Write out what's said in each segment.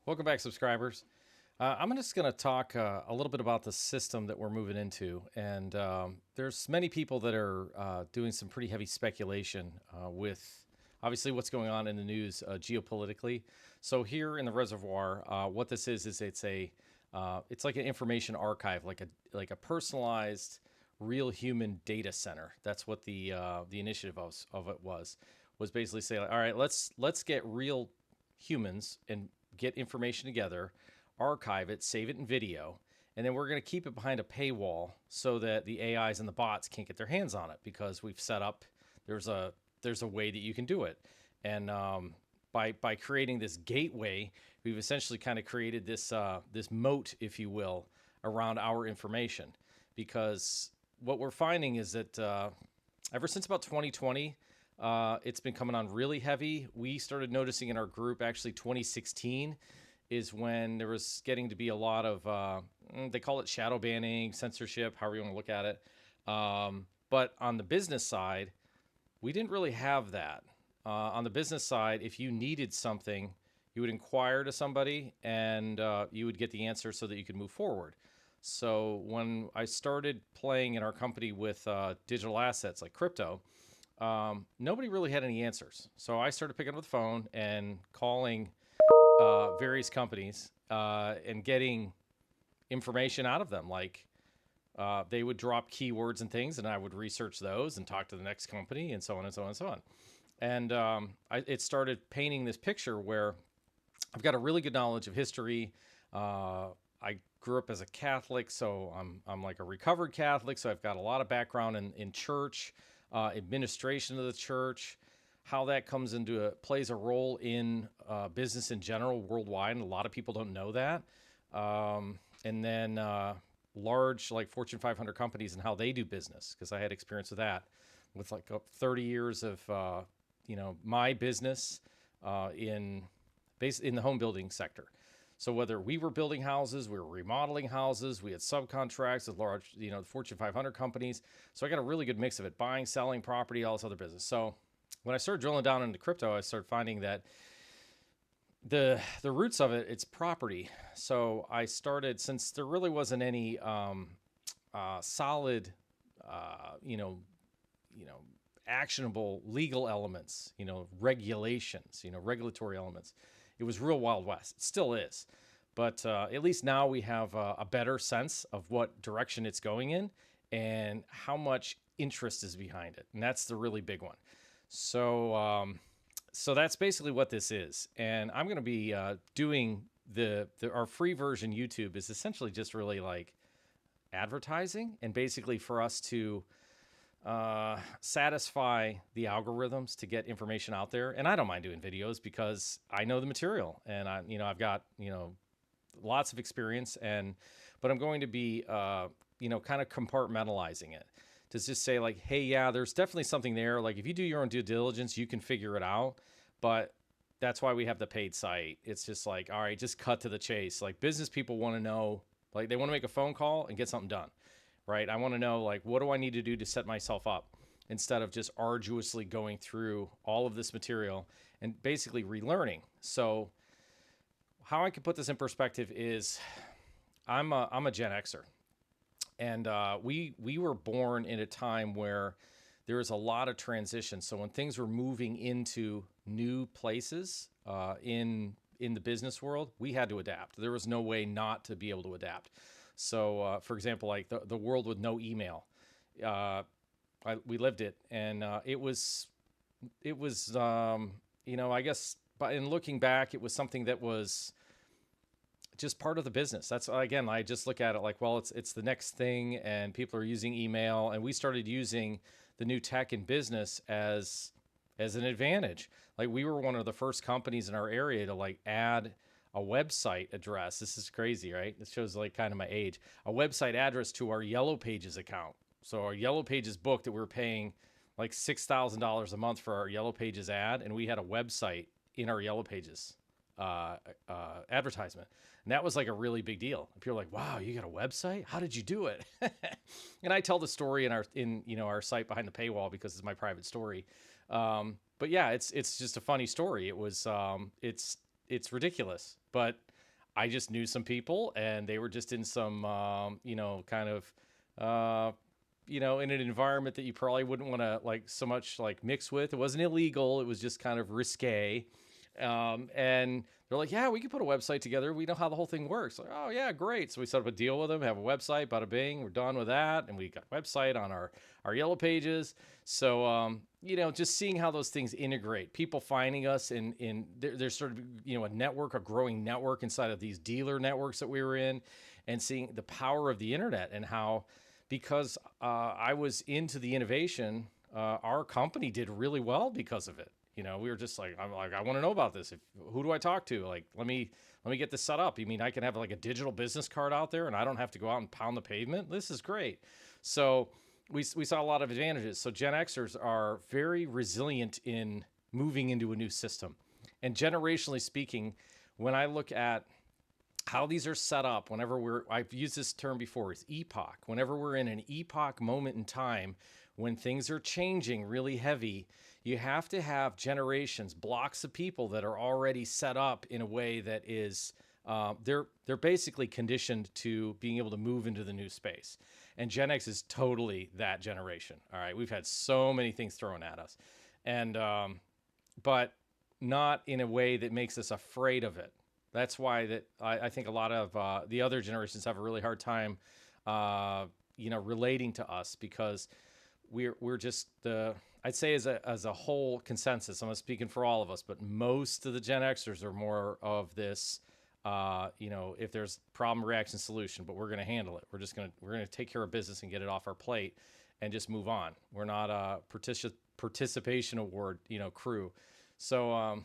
Welcome back, subscribers. I'm just going to talk a little bit about the system that we're moving into. And there's many people that are doing some pretty heavy speculation with obviously what's going on in the news geopolitically. So here in the Reservoir, what this is it's like an information archive, like a personalized, real human data center. That's what the initiative of it was basically say, like, all right, let's get real humans and get information together, archive it, save it in video, and then we're going to keep it behind a paywall so that the AIs and the bots can't get their hands on it because we've set up there's a way that you can do it, and by creating this gateway, we've essentially kind of created this moat, if you will, around our information, because what we're finding is that ever since about 2020, it's been coming on really heavy. We started noticing in our group actually 2016 is when there was getting to be a lot of, they call it shadow banning, censorship, however you want to look at it. But on the business side, we didn't really have that. On the business side, if you needed something, you would inquire to somebody and you would get the answer so that you could move forward. So when I started playing in our company with digital assets like crypto, nobody really had any answers. So I started picking up the phone and calling various companies and getting information out of them. Like they would drop keywords and things, and I would research those and talk to the next company, and so on and so on and so on. And it started painting this picture where I've got a really good knowledge of history. I grew up as a Catholic, so I'm like a recovered Catholic. So I've got a lot of background in church, administration of the church, how that plays a role in business in general worldwide, and a lot of people don't know that. And then large like Fortune 500 companies and how they do business, because I had experience with that, with like 30 years of my business in the home building sector. So whether we were building houses, we were remodeling houses, we had subcontracts with large, Fortune 500 companies. So I got a really good mix of it: buying, selling property, all this other business. So when I started drilling down into crypto, I started finding that the roots of it's property. So I started, since there really wasn't any solid, you know, actionable legal elements, regulations, regulatory elements. It was real Wild West. It still is. But at least now we have a better sense of what direction it's going in and how much interest is behind it. And that's the really big one. So that's basically what this is. And I'm going to be doing our free version. YouTube is essentially just really like advertising, and basically for us to satisfy the algorithms to get information out there. And I don't mind doing videos because I know the material, and I've got, lots of experience, but I'm going to be, kind of compartmentalizing it to just say like, hey, yeah, there's definitely something there. Like if you do your own due diligence, you can figure it out. But that's why we have the paid site. It's just like, all right, just cut to the chase. Like business people want to know, like they want to make a phone call and get something done. Right? I want to know, like, what do I need to do to set myself up, instead of just arduously going through all of this material and basically relearning. So how I can put this in perspective is I'm a Gen Xer, and we were born in a time where there was a lot of transition. So when things were moving into new places in the business world, we had to adapt. There was no way not to be able to adapt. So, for example, like the world with no email, we lived it, and it was, I guess, but in looking back, it was something that was just part of the business. That's, again, I just look at it like, well, it's the next thing, and people are using email, and we started using the new tech in business as an advantage. Like we were one of the first companies in our area to like add a website address. This is crazy, right? This shows like kind of my age. A website address to our Yellow Pages account. So our Yellow Pages book that we were paying like $6,000 a month for our Yellow Pages ad, and we had a website in our Yellow Pages advertisement. And that was like a really big deal. People are like, wow, you got a website? How did you do it? And I tell the story in our site behind the paywall because it's my private story. But yeah, it's just a funny story. It was it's ridiculous, but I just knew some people, and they were just in some, kind of, uh, in an environment that you probably wouldn't want to like so much like mix with. It wasn't illegal. It was just kind of risque. And they're like, yeah, we can put a website together. We know how the whole thing works. Like, oh yeah, great. So we set up a deal with them, have a website, bada bing, we're done with that. And we got a website on our yellow pages. So, just seeing how those things integrate, people finding us there's sort of, a network, a growing network inside of these dealer networks that we were in, and seeing the power of the internet and how, because I was into the innovation, our company did really well because of it. We were just like, I'm like, I want to know about this. Who do I talk to? Like, let me get this set up. You mean I can have like a digital business card out there and I don't have to go out and pound the pavement? This is great. So we saw a lot of advantages. So Gen Xers are very resilient in moving into a new system. And generationally speaking, when I look at how these are set up, I've used this term before, is epoch. Whenever we're in an epoch moment in time, when things are changing really heavy, you have to have generations, blocks of people that are already set up in a way that is, they're basically conditioned to being able to move into the new space. And Gen X is totally that generation. All right, we've had so many things thrown at us, and but not in a way that makes us afraid of it. That's why I think a lot of the other generations have a really hard time, relating to us, because we're just I'd say as a whole consensus. I'm not speaking for all of us, but most of the Gen Xers are more of this. If there's problem, reaction, solution, but we're going to handle it. We're going to take care of business and get it off our plate and just move on. We're not a participation award, crew. So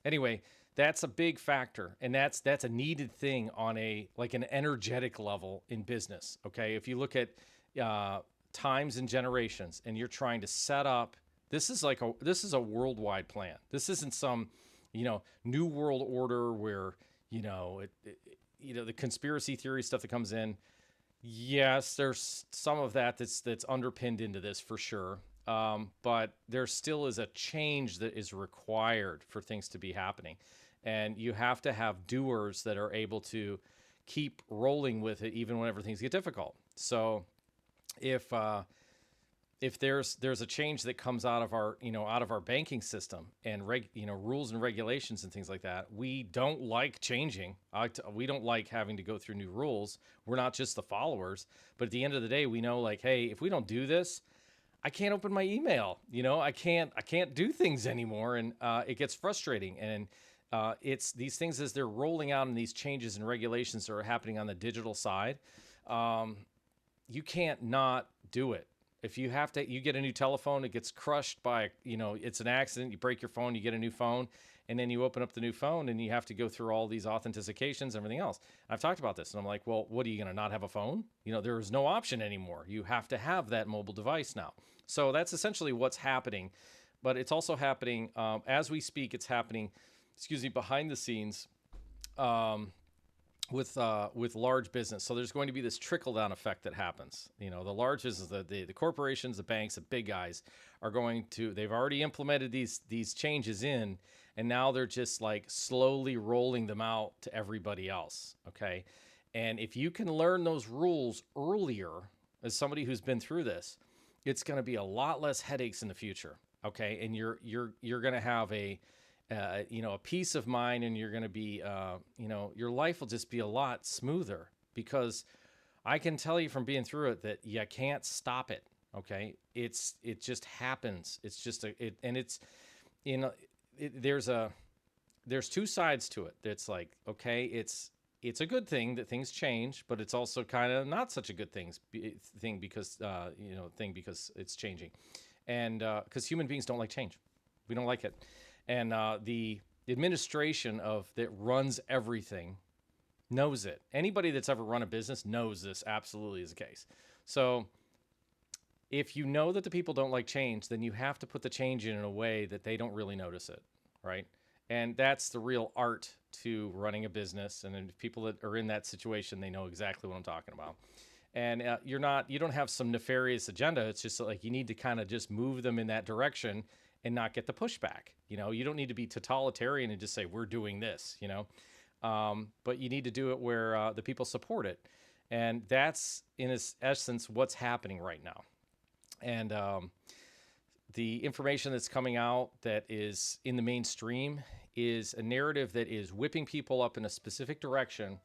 anyway, that's a big factor, and that's a needed thing on an energetic level in business. Okay, if you look at times and generations, and you're trying to set up, this is a worldwide plan. This isn't some new world order where the conspiracy theory stuff that comes in. Yes, there's some of that's underpinned into this for sure. But there still is a change that is required for things to be happening. And you have to have doers that are able to keep rolling with it even whenever things get difficult. So if there's a change that comes out of our banking system and rules and regulations and things like that, we don't like changing. We don't like having to go through new rules. We're not just the followers, but at the end of the day, we know, like, hey, if we don't do this, I can't open my email. I can't do things anymore, and it gets frustrating. And it's these things as they're rolling out, and these changes and regulations that are happening on the digital side. You can't not do it. If you get a new telephone, it gets crushed by, it's an accident. You break your phone, you get a new phone, and then you open up the new phone and you have to go through all these authentications and everything else. I've talked about this, and I'm like, well, what are you going to not have a phone? There is no option anymore. You have to have that mobile device now. So that's essentially what's happening. But it's also happening as we speak. It's happening, behind the scenes. With large business. So there's going to be this trickle down effect that happens. The large business, the corporations, the banks, the big guys they've already implemented these changes in, and now they're just like slowly rolling them out to everybody else. Okay. And if you can learn those rules earlier, as somebody who's been through this, it's going to be a lot less headaches in the future. Okay. And you're going to have a peace of mind, and you're going to be, your life will just be a lot smoother, because I can tell you from being through it that you can't stop it. Okay. It just happens. It's just there's two sides to it. It's like, okay, it's a good thing that things change, but it's also kind of not such a good thing because it's changing. And, cause human beings don't like change. We don't like it. And the administration that runs everything knows it. Anybody that's ever run a business knows this absolutely is the case. So if you know that the people don't like change, then you have to put the change in a way that they don't really notice it, right? And that's the real art to running a business. And then people that are in that situation, they know exactly what I'm talking about. And you don't have some nefarious agenda. It's just like you need to kind of just move them in that direction and not get the pushback. You don't need to be totalitarian and just say, we're doing this, but you need to do it where the people support it. And that's, in its essence, what's happening right now. And the information that's coming out that is in the mainstream is a narrative that is whipping people up in a specific direction,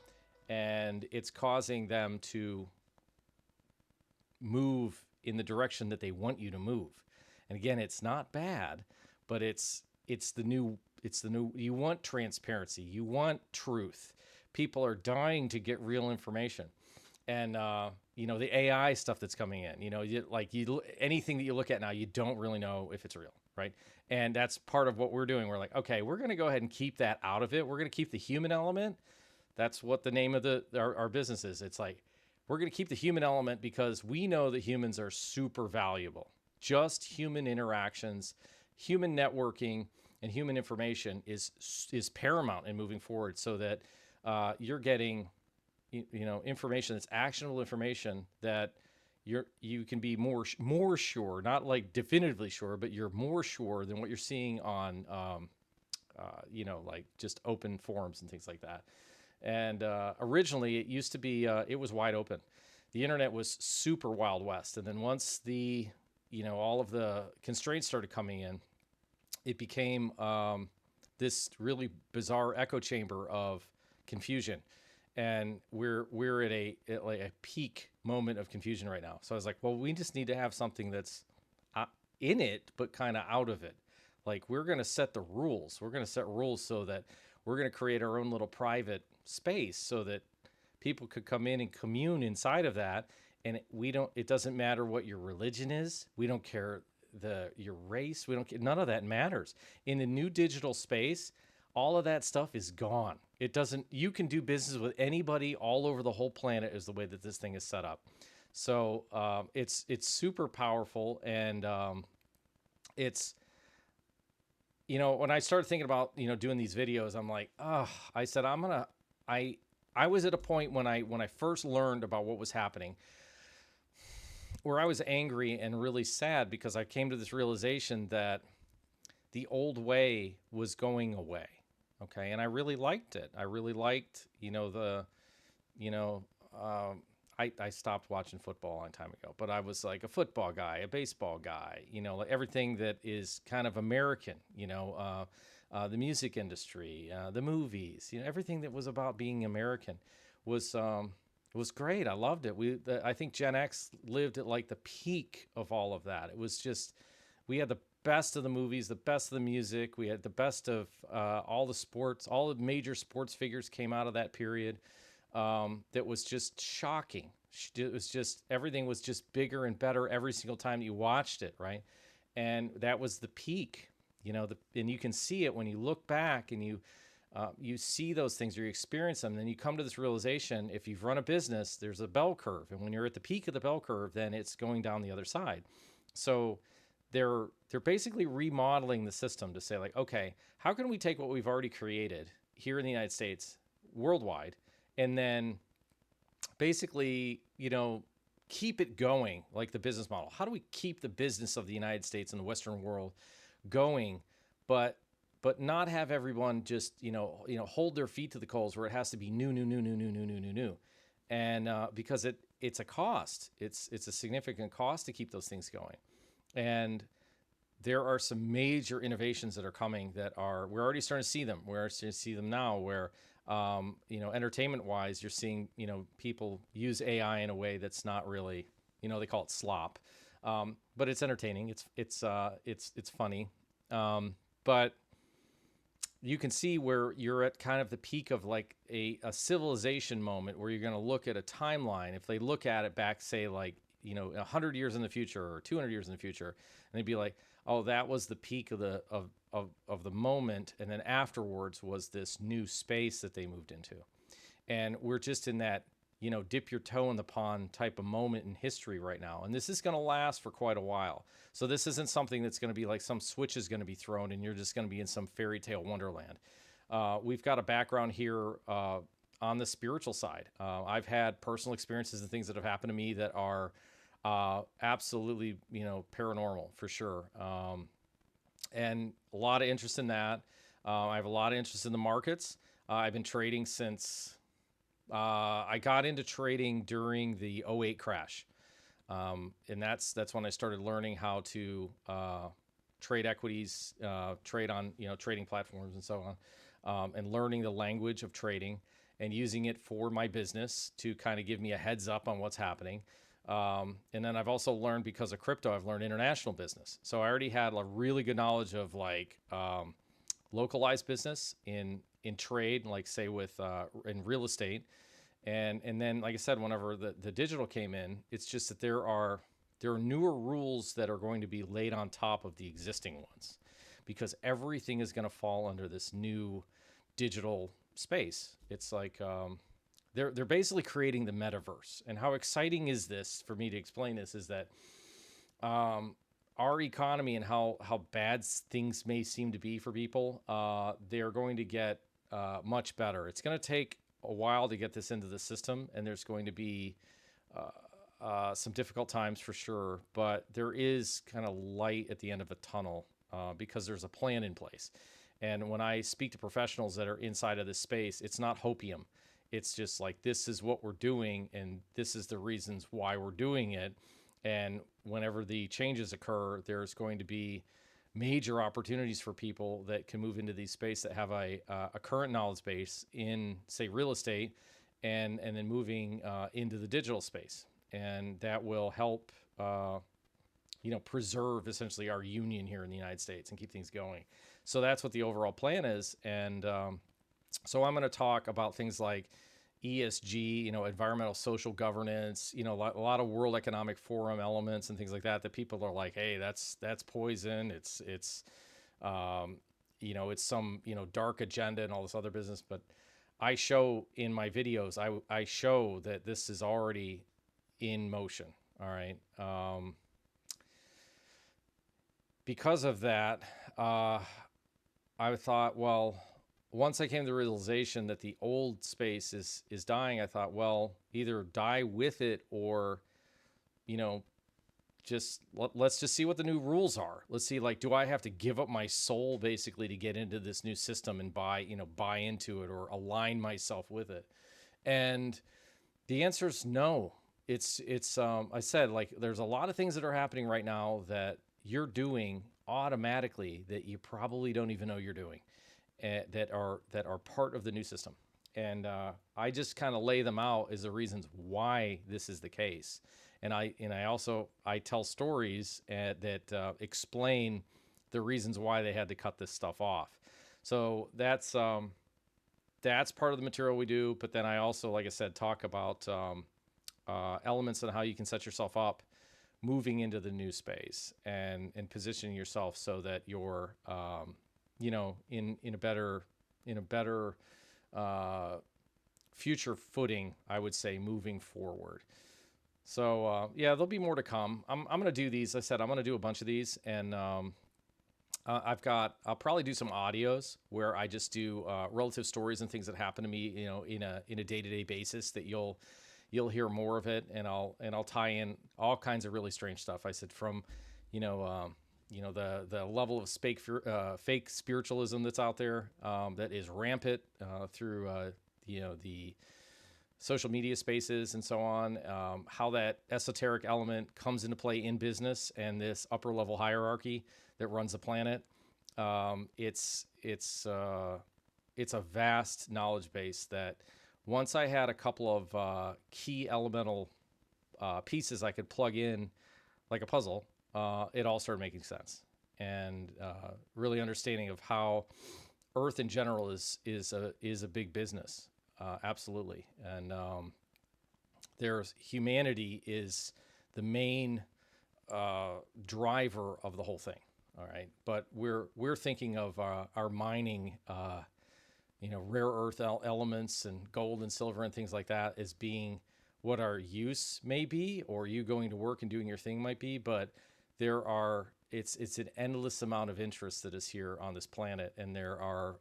and it's causing them to move in the direction that they want you to move. And again, it's not bad, but it's the new you want transparency, you want truth. People are dying to get real information. And the AI stuff that's coming in, anything that you look at now, you don't really know if it's real, right? And that's part of what we're doing. We're like, okay, we're going to go ahead and keep that out of it. We're going to keep the human element. That's what the name of our business is. It's like, we're going to keep the human element because we know that humans are super valuable. Just human interactions, human networking, and human information is paramount in moving forward, so that you're getting information that's actionable information that you can be more sure, not like definitively sure, but you're more sure than what you're seeing on like just open forums and things like that. And originally, it used to be it was wide open. The internet was super Wild West, and then once all of the constraints started coming in, it became this really bizarre echo chamber of confusion. And we're at a peak moment of confusion right now. So I was like, well, we just need to have something that's in it, but kind of out of it. Like, we're going to set the rules. We're going to set rules so that we're going to create our own little private space so that people could come in and commune inside of that. And it doesn't matter what your religion is. We don't care your race. We don't care. None of that matters. In the new digital space, all of that stuff is gone. You can do business with anybody all over the whole planet, is the way that this thing is set up. So it's super powerful. And it's, when I started thinking about, doing these videos, I'm like, I said, I was at a point when I first learned about what was happening, where I was angry and really sad, because I came to this realization that the old way was going away. Okay. And I really liked it. I really liked, I stopped watching football a long time ago, but I was like a football guy, a baseball guy, like everything that is kind of American, the music industry, the movies, everything that was about being American was great. I loved it. I think Gen X lived at like the peak of all of that. It was just, we had the best of the movies, the best of the music. We had the best of all the sports. All the major sports figures came out of that period. That was just shocking. It was just, everything was just bigger and better every single time you watched it, right? And that was the peak, and you can see it when you look back and you see those things, or you experience them. Then you come to this realization: if you've run a business, there's a bell curve, and when you're at the peak of the bell curve, then it's going down the other side. So they're basically remodeling the system to say, like, okay, how can we take what we've already created here in the United States, worldwide, and then basically, keep it going, like the business model? How do we keep the business of the United States and the Western world going, but not have everyone just hold their feet to the coals, where it has to be new, and because it's a cost. It's a significant cost to keep those things going. And there are some major innovations that are coming we're already starting to see them. We're starting to see them now, where entertainment wise, you're seeing people use AI in a way that's not really, they call it slop, but it's entertaining. It's funny, but you can see where you're at kind of the peak of like a civilization moment, where you're going to look at a timeline. If they look at it back, say, like 100 years in the future or 200 years in the future, and they'd be like, oh, that was the peak of the moment, and then afterwards was this new space that they moved into. And we're just in that dip your toe in the pond type of moment in history right now, and this is going to last for quite a while. So this isn't something that's going to be like some switch is going to be thrown and you're just going to be in some fairy tale wonderland. We've got a background here on the spiritual side. I've had personal experiences and things that have happened to me that are absolutely, paranormal for sure. And a lot of interest in that. I have a lot of interest in the markets. I've been trading since I got into trading during the '08 crash. And that's when I started learning how to trade equities, trade on trading platforms and so on, and learning the language of trading and using it for my business to kind of give me a heads up on what's happening. And then I've also learned, because of crypto, I've learned international business. So I already had a really good knowledge of like localized business in trade, like say with in real estate, and then like I said, whenever the digital came in, it's just that there are newer rules that are going to be laid on top of the existing ones, because everything is going to fall under this new digital space. It's like they're basically creating the metaverse. And how exciting is this for me to explain this is that our economy and how bad things may seem to be for people, they're going to get much better. It's going to take a while to get this into the system, and there's going to be some difficult times for sure, but there is kind of light at the end of a tunnel because there's a plan in place. And when I speak to professionals that are inside of this space, it's not hopium. It's just like, this is what we're doing, and this is the reasons why we're doing it. And whenever the changes occur, there's going to be major opportunities for people that can move into these space that have a current knowledge base in, say, real estate, and then moving into the digital space. And that will help, preserve essentially our union here in the United States and keep things going. So that's what the overall plan is. And so I'm going to talk about things like ESG, environmental social governance, a lot of World Economic Forum elements and things like that people are like, hey, that's poison. It's it's some, dark agenda and all this other business. But I show in my videos, I show that this is already in motion. All right. Because of that, I thought, well, once I came to the realization that the old space is dying, I thought, well, either die with it or, let's just see what the new rules are. Let's see, like, do I have to give up my soul basically to get into this new system and buy into it or align myself with it? And the answer is no. It's I said, like, there's a lot of things that are happening right now that you're doing automatically that you probably don't even know you're doing, that are part of the new system. And I just kind of lay them out as the reasons why this is the case. And I also tell stories that explain the reasons why they had to cut this stuff off. So that's part of the material we do. But then I also, like I said, talk about elements on how you can set yourself up moving into the new space and positioning yourself so that you're in a better future footing, I would say, moving forward. So there'll be more to come. I'm going to do these. I said I'm going to do a bunch of these, and I'll probably do some audios where I just do relative stories and things that happen to me, in a day-to-day basis, that you'll hear more of it, and I'll tie in all kinds of really strange stuff. I said, from the level of fake spiritualism that's out there, that is rampant through the social media spaces and so on, how that esoteric element comes into play in business and this upper level hierarchy that runs the planet. It's a vast knowledge base that, once I had a couple of key elemental pieces I could plug in like a puzzle, it all started making sense. And really understanding of how Earth in general is a big business. Absolutely. And humanity is the main driver of the whole thing. All right. But we're thinking of our mining, rare earth elements and gold and silver and things like that as being what our use may be, or you going to work and doing your thing might be. But it's an endless amount of interest that is here on this planet. And there are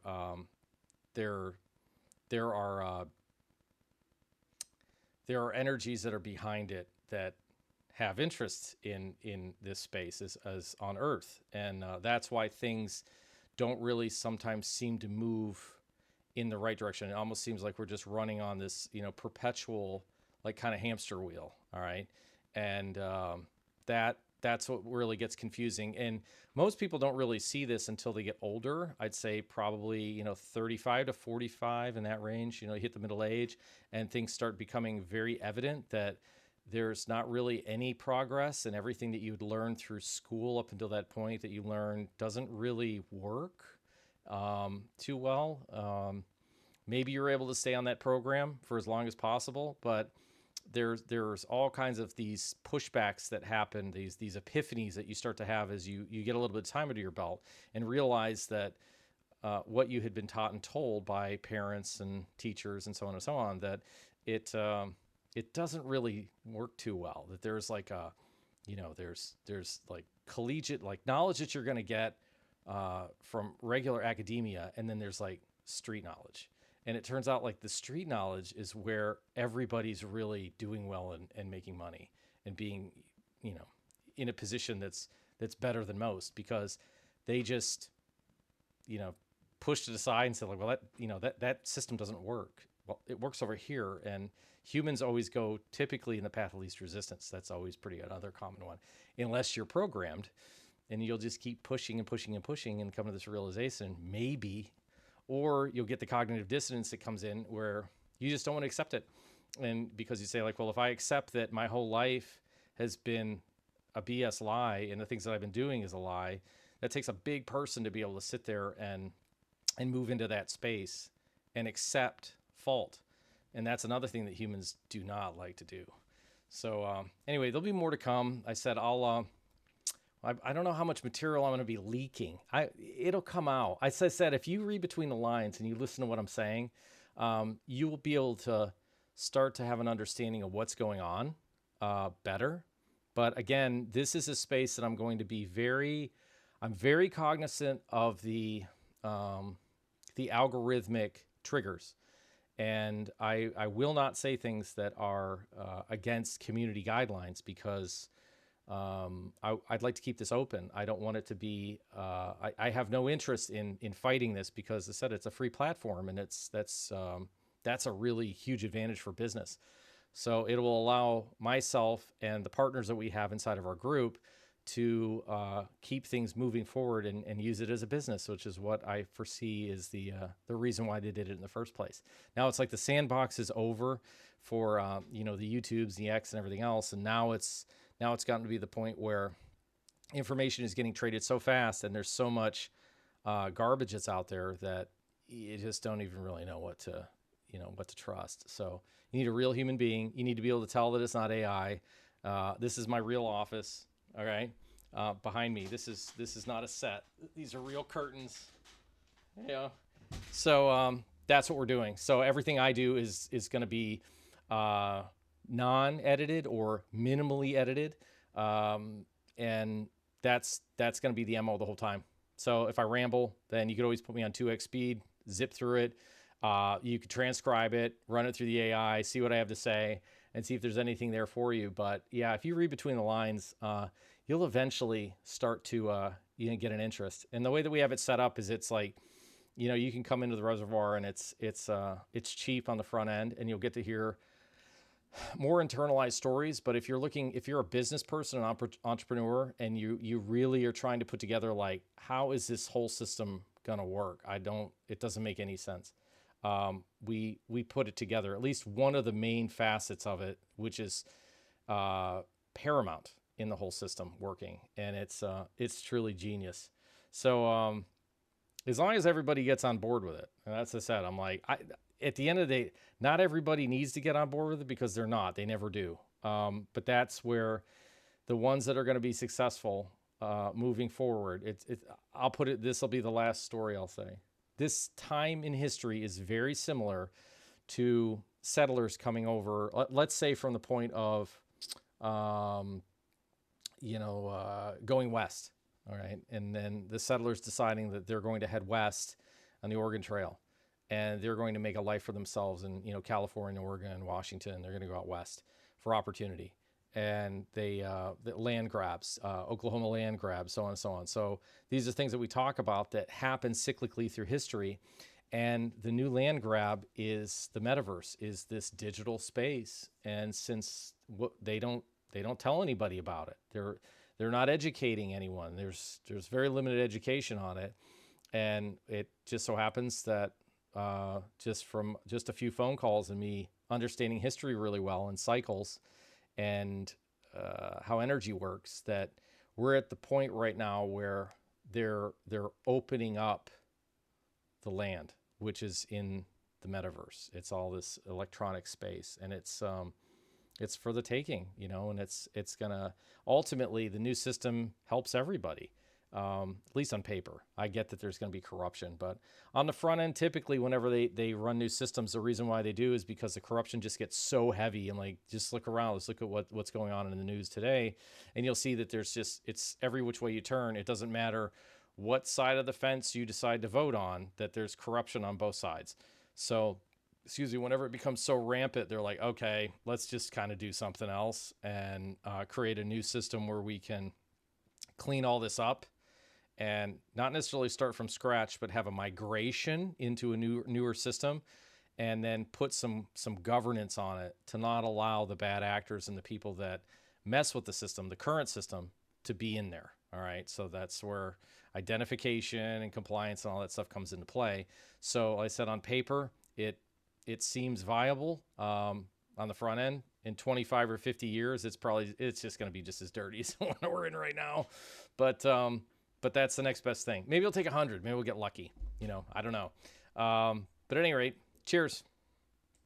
energies that are behind it that have interest in this space as on Earth. And that's why things don't really sometimes seem to move in the right direction. It almost seems like we're just running on this, perpetual, like, kind of hamster wheel. All right. And that's what really gets confusing. And most people don't really see this until they get older. I'd say probably, 35 to 45, in that range. You hit the middle age and things start becoming very evident that there's not really any progress, and everything that you'd learned through school up until that point that you learned doesn't really work too well. Maybe you're able to stay on that program for as long as possible, but there's all kinds of these pushbacks that happen, these epiphanies that you start to have as you get a little bit of time under your belt and realize that what you had been taught and told by parents and teachers and so on and so on, that it doesn't really work too well. That there's like there's like collegiate, like, knowledge that you're going to get from regular academia, and then there's like street knowledge. And it turns out, like, the street knowledge is where everybody's really doing well and making money and being, in a position that's better than most, because they just, pushed it aside and said, like, well, that system doesn't work. Well, it works over here. And humans always go typically in the path of least resistance. That's always pretty another common one, unless you're programmed, and you'll just keep pushing and pushing and pushing and come to this realization, maybe. Or you'll get the cognitive dissonance that comes in where you just don't want to accept it. And because you say, like, well, if I accept that my whole life has been a BS lie and the things that I've been doing is a lie, that takes a big person to be able to sit there and move into that space and accept fault. And that's another thing that humans do not like to do. So anyway, there'll be more to come. I said I don't know how much material I'm going to be leaking. It'll come out. As I said, if you read between the lines and you listen to what I'm saying, you will be able to start to have an understanding of what's going on better. But again, this is a space that I'm going to be I'm very cognizant of the algorithmic triggers. And I will not say things that are against community guidelines, because I'd like to keep this open. I don't want it to be. I have no interest in fighting this, because, as I said, it's a free platform, and that's a really huge advantage for business. So it will allow myself and the partners that we have inside of our group to keep things moving forward and use it as a business, which is what I foresee is the reason why they did it in the first place. Now it's like the sandbox is over for the YouTubes, the X, and everything else, and now it's gotten to be the point where information is getting traded so fast, and there's so much garbage that's out there that you just don't even really know what to trust. So you need a real human being. You need to be able to tell that it's not AI. This is my real office. All right. Behind me, this is not a set. These are real curtains. Yeah. So that's what we're doing. So everything I do is going to be non-edited or minimally edited, and that's going to be the MO the whole time. So if I ramble, then you could always put me on 2x speed, zip through it. You could transcribe it, run it through the AI, see what I have to say, and see if there's anything there for you. But yeah, if you read between the lines, you'll eventually start to get an interest. And the way that we have it set up is it's like, you can come into the Reservoir, and it's cheap on the front end, and you'll get to hear more internalized stories. But if you're a business person, an entrepreneur, and you really are trying to put together, like, how is this whole system gonna work? It doesn't make any sense. We put it together, at least one of the main facets of it, which is paramount in the whole system working, and it's truly genius. So as long as everybody gets on board with it, and that's, I said, I'm like, at the end of the day, not everybody needs to get on board with it, because they're not. They never do. But that's where the ones that are going to be successful moving forward, I'll put it, this will be the last story I'll say. This time in history is very similar to settlers coming over, let's say from the point of, going west. All right. And then the settlers deciding that they're going to head west on the Oregon Trail, and they're going to make a life for themselves in, California, Oregon, Washington. They're going to go out west for opportunity. And the land grabs, Oklahoma land grabs, so on and so on. So these are things that we talk about that happen cyclically through history. And the new land grab is the metaverse, is this digital space. And since they don't tell anybody about it, they're not educating anyone. There's very limited education on it, and it just so happens that just from just a few phone calls and me understanding history really well and cycles and how energy works, that we're at the point right now where they're opening up the land, which is in the metaverse. It's all this electronic space, and it's for the taking, and it's gonna ultimately, the new system helps everybody. At least on paper. I get that there's going to be corruption, but on the front end, typically, whenever they run new systems, the reason why they do is because the corruption just gets so heavy. And like, just look around, let's look at what's going on in the news today, and you'll see that it's every which way you turn. It doesn't matter what side of the fence you decide to vote on, that there's corruption on both sides. So, excuse me, whenever it becomes so rampant, they're like, okay, let's just kind of do something else and create a new system where we can clean all this up and not necessarily start from scratch, but have a migration into a newer system, and then put some governance on it to not allow the bad actors and the people that mess with the system, the current system, to be in there. All right, so that's where identification and compliance and all that stuff comes into play. So, like I said, on paper, it seems viable on the front end. In 25 or 50 years, it's just going to be just as dirty as the one we're in right now. But that's the next best thing. Maybe it'll take 100. Maybe we'll get lucky. I don't know. But at any rate, cheers.